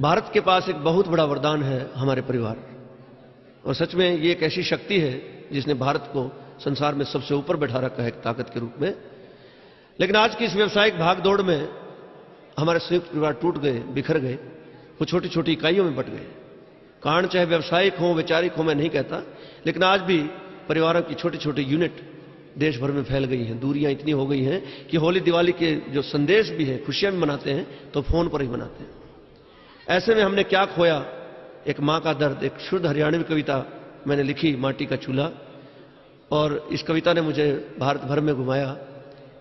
भारत के पास एक बहुत बड़ा वरदान है, हमारे परिवार। और सच में ये एक ऐसी शक्ति है जिसने भारत को संसार में सबसे ऊपर बैठा रखा है एक ताकत के रूप में। लेकिन आज की इस व्यावसायिक भागदौड़ में हमारे संयुक्त परिवार टूट गए, बिखर गए, वो छोटी छोटी इकाइयों में बट गए। कारण चाहे व्यावसायिक हो, वैचारिक हो, मैं नहीं कहता, लेकिन आज भी परिवारों की छोटी छोटी यूनिट देश भर में फैल गई हैं। दूरियां इतनी हो गई हैं कि होली दिवाली के जो संदेश भी हैं, खुशियां भी मनाते हैं तो फोन पर ही मनाते हैं। ऐसे में हमने क्या खोया? एक मां का दर्द। एक शुद्ध हरियाणवी कविता मैंने लिखी, माटी का चूल्हा, और इस कविता ने मुझे भारत भर में घुमाया,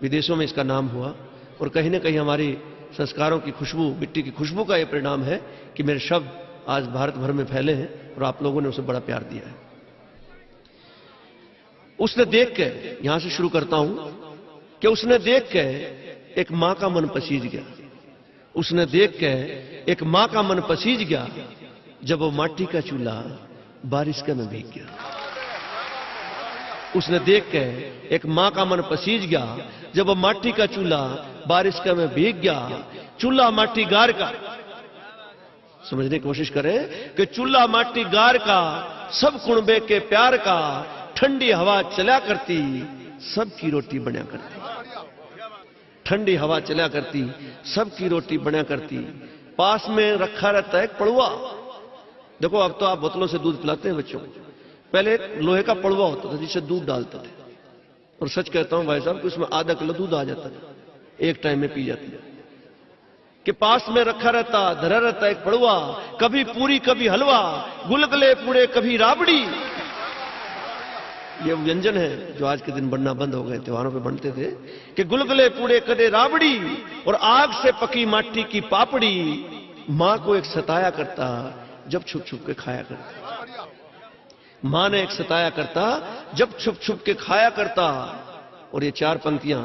विदेशों में इसका नाम हुआ। और कहीं ना कहीं हमारी संस्कारों की खुशबू, मिट्टी की खुशबू का यह परिणाम है कि मेरे शब्द आज भारत भर में फैले हैं और आप लोगों ने उसे बड़ा प्यार दिया है। उसने देख के, यहां से शुरू करता हूं, कि उसने देख के एक मां का मन पसीज गया। उसने देख के एक मां का मन पसीज गया, जब वो माटी का चूल्हा बारिश के में भीग गया। उसने देख के एक मां का मन पसीज गया, जब वो माटी का चूल्हा बारिश के में भीग गया। चूल्हा माटी गार का, समझने की कोशिश करें कि चूल्हा माटी गार का, सब कुणबे के प्यार का, ठंडी हवा चला करती, सबकी रोटी बना करती। ठंडी हवा चला करती, सबकी रोटी बना करती। पास में रखा रहता है एक पड़ुआ। देखो, अब तो आप बोतलों से दूध पिलाते हैं बच्चों को, पहले लोहे का पड़ुआ होता था जिससे दूध डालते थे। और सच कहता हूं भाई साहब कि उसमें आधा किलो दूध आ जाता था, एक टाइम में पी जाती है। कि पास में रखा रहता, धरा रहता एक पड़ुआ, कभी पूरी कभी हलवा, गुलगुले पूड़े कभी राबड़ी। ये व्यंजन है जो आज के दिन बनना बंद हो गए, त्योहारों पे बनते थे, कि गुलगुले पूड़े कदे राबड़ी और आग से पकी माटी की पापड़ी। मां को एक सताया करता, जब छुप छुप के खाया करता। मां ने एक सताया करता, जब छुप छुप के खाया करता। और ये चार पंक्तियां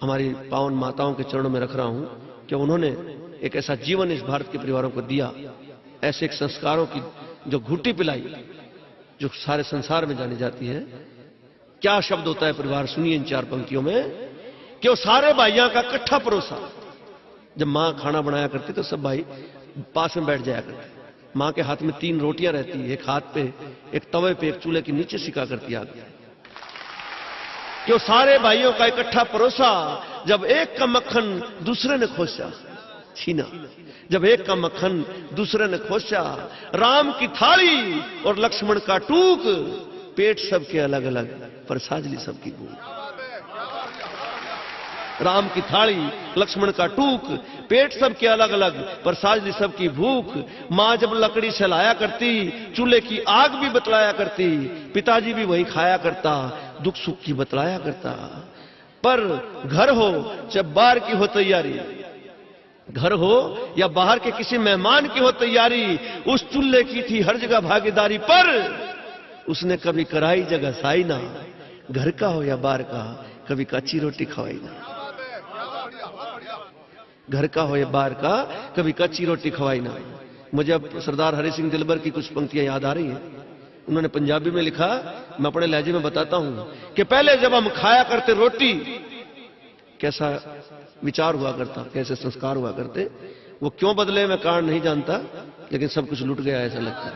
हमारी पावन माताओं के चरणों में रख रहा हूं कि उन्होंने एक ऐसा जीवन इस भारत के परिवारों को दिया, ऐसे एक संस्कारों की जो घुट्टी पिलाई, जो सारे संसार में जानी जाती है। क्या शब्द होता है परिवार, सुनिए इन चार पंक्तियों में, कि वो सारे भाइयों का इकट्ठा परोसा। जब मां खाना बनाया करती तो सब भाई पास में बैठ जाया करते। मां के हाथ में 3 रोटियां रहती, एक हाथ पे, एक तवे पे, एक चूल्हे के नीचे सिका करती आग। कि वो सारे भाइयों का इकट्ठा परोसा, जब एक का मक्खन दूसरे ने खोसा, छीना। जब एक का मक्खन दूसरे ने खोसा। राम की थाली और लक्ष्मण का टूक, पेट सबके अलग अलग पर साजली सबकी भूख। राम की थाली, लक्ष्मण का टूक, पेट सबके अलग अलग पर साजली सबकी भूख। मां जब लकड़ी से लाया करती, चूल्हे की आग भी बतलाया करती। पिताजी भी वही खाया करता, दुख सुख की बतलाया करता। पर घर हो जब बाहर की हो तैयारी, घर हो या बाहर के किसी मेहमान की हो तैयारी, उस चूल्हे की थी हर जगह भागीदारी। पर उसने कभी कराई जगह साई ना, घर का हो या बाहर का, कभी कच्ची रोटी खवाई ना। घर का हो या बाहर का, कभी कच्ची रोटी खवाई ना। मुझे अब सरदार हरि सिंह दिलबर की कुछ पंक्तियां याद आ रही हैं। उन्होंने पंजाबी में लिखा, मैं अपने लहजे में बताता हूं, कि पहले जब हम खाया करते रोटी, कैसा विचार हुआ करता, कैसे संस्कार हुआ करते। वो क्यों बदले मैं कारण नहीं जानता, लेकिन सब कुछ लुट गया ऐसा लगता है।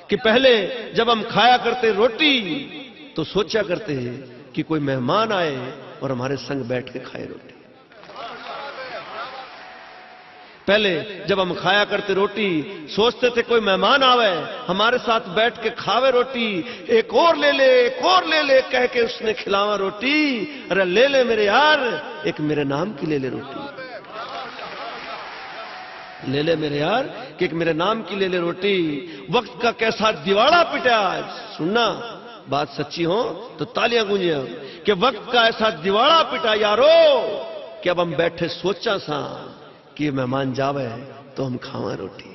कि पहले जब हम खाया करते रोटी, तो सोचा करते हैं कि कोई मेहमान आए और हमारे संग बैठ के खाए रोटी। पहले जब हम खाया करते रोटी, सोचते थे कोई मेहमान आवे, हमारे साथ बैठ के खावे रोटी। एक और ले ले, एक और ले ले, कह के उसने खिलावा रोटी। अरे ले ले मेरे यार, एक मेरे नाम की ले ले रोटी। ले ले मेरे यार, कि एक मेरे नाम की ले ले रोटी। वक्त का कैसा दिवाड़ा पिटा, सुनना बात सच्ची हो तो तालियां गूंजे, कि वक्त का ऐसा दिवाड़ा पिटा यारो, कि अब हम बैठे सोचा सा कि मेहमान जावे तो हम खावा रोटी।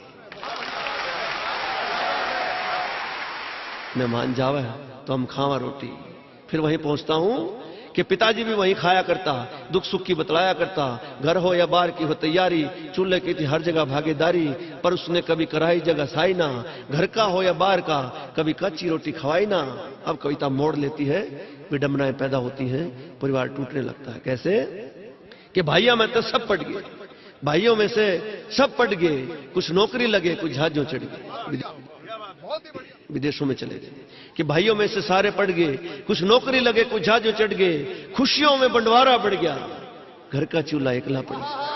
मेहमान जावे तो हम खावा रोटी। फिर वहीं पहुंचता हूं कि पिताजी भी वहीं खाया करता, दुख सुख की बतलाया करता। घर हो या बाहर की हो तैयारी, चूल्हे की थी हर जगह भागीदारी। पर उसने कभी कराई जगह साई ना, घर का हो या बाहर का, कभी कच्ची रोटी खवाई ना। अब कविता मोड़ लेती है, विडंबनाएं पैदा होती हैं, परिवार टूटने लगता है। कैसे? कि भाइया मैं तो सब पट गए, भाइयों में से सब पढ़ गए, कुछ नौकरी लगे, कुछ जहाजों चढ़ गए, विदेशों में चले गए। कि भाइयों में से सारे पढ़ गए, कुछ नौकरी लगे, कुछ जहाजों चढ़ गए, खुशियों में बंटवारा बढ़ गया, घर का चूल्हा एकला पड़ गया।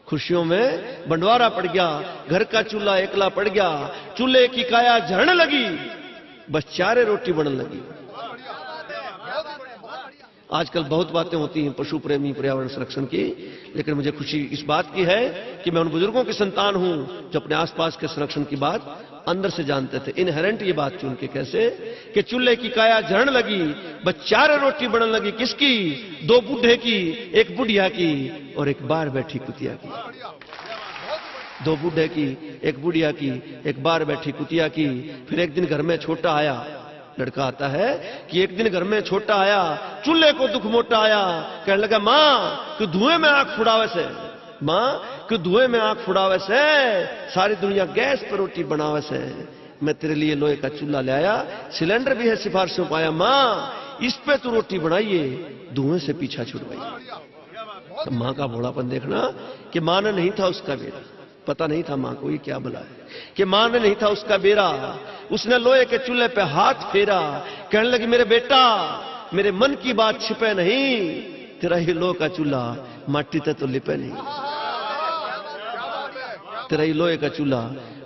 खुशियों में बंटवारा पड़ गया, घर का चूल्हा एकला पड़ गया, चूल्हे की काया झड़ने लगी, बस चारे रोटी बनने लगी। आजकल बहुत बातें होती हैं पशु प्रेमी पर्यावरण संरक्षण की, लेकिन मुझे खुशी इस बात की है कि मैं उन बुजुर्गों की संतान हूं जो अपने आसपास के संरक्षण की बात अंदर से जानते थे। इनहेरेंट ये बात चुन के कैसे कि चूल्हे की काया झड़ने लगी, बस चार रोटी बनने लगी। किसकी? दो बूढ़े की, एक बुढ़िया की और एक बाहर बैठी कुतिया की। दो बूढ़े की, एक बुढ़िया की, एक बाहर बैठी कुतिया की। फिर एक दिन घर में छोटा आया, लड़का आता है कि एक दिन घर में छोटा आया, चूल्हे को दुख मोटा आया, कहने लगा मां कि धुएं में आंख फुड़ावे से, मां कि धुएं में आंख फुड़ावे से, सारी दुनिया गैस पर रोटी बनावे से, मैं तेरे लिए लोहे का चूल्हा ले आया, सिलेंडर भी है सिफारिशों पाया, मां इस पे तू रोटी बनाइए, धुएं से पीछा छुड़वाइए। तो मां का भोलापन देखना कि मां ने नहीं था उसका बेरा, पता नहीं था मां को ये क्या भला है, कि मां ने नहीं था उसका बेरा। उसने लोहे के चूल्हे पे हाथ फेरा, कहने लगी मेरे बेटा मेरे मन की बात छिपे नहीं, तेरा ये लोहे का चूल्हा माटी ते तो लिपे नहीं, तेरा ये लोहे का चूल्हा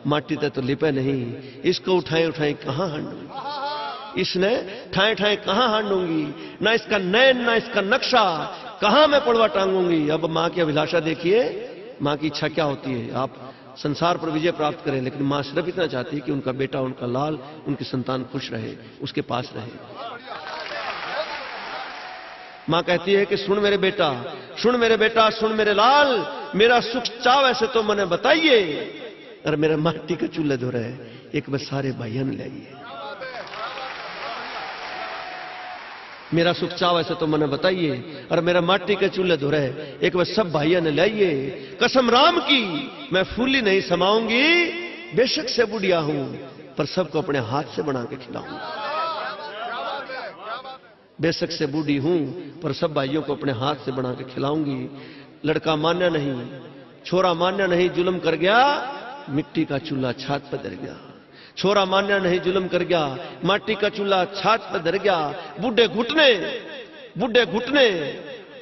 माटी ते तो लिपे नहीं, इसको उठाए उठाए कहां हांडूंगी, इसने ठाए ठाए कहां हांडूंगी, ना इसका नैन ना इसका नक्शा कहां मैं पड़वा टांगूंगी। अब मां की अभिलाषा देखिए, मां की इच्छा क्या होती है, आप संसार पर विजय प्राप्त करें, लेकिन मां सिर्फ इतना चाहती है कि उनका बेटा, उनका लाल, उनकी संतान खुश रहे, उसके पास रहे। मां कहती है कि सुन मेरे बेटा, सुन मेरे बेटा, सुन मेरे लाल, मेरा सुख चाव ऐसे तो मने बताइए, और मेरा माटी के चूल्हे धो रहे एक बस सारे भाइयों ने लाइए, मेरा सुख चाव ऐसे तो मने बताइए, और मेरा माटी के चूल्हे धो रहे एक बार सब भाइयों ने लाइए। कसम राम की मैं फूली नहीं समाऊंगी, बेशक से बुढ़िया हूं पर सबको अपने हाथ से बना के खिलाऊंगी, बेशक से बूढ़ी हूं पर सब भाइयों को अपने हाथ से बना के खिलाऊंगी। लड़का मान्य नहीं, छोरा मान्य नहीं, जुल्म कर गया, मिट्टी का चूल्हा छात पर धर गया। छोरा मान्य नहीं, जुल्म कर गया, माटी का चूल्हा छात पर धर गया। बूढ़े घुटने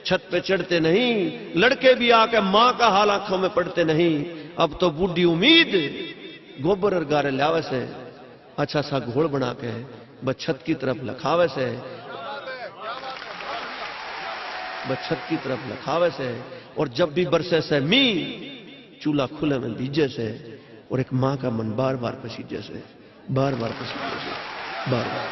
छत पे चढ़ते नहीं, लड़के भी आके मां का हाल आंखों में पड़ते नहीं। अब तो बूढ़ी उम्मीद गोबर और गारे लावे से, अच्छा सा घोड़ बना के बस छत की तरफ लखावे से, बस छत की तरफ लखावे से, और जब भी बरसे से मी चूल्हा खुले में बीजे से, और एक मां का मन बार बार पसीजे से, बार बार पसीजे से, बार बार।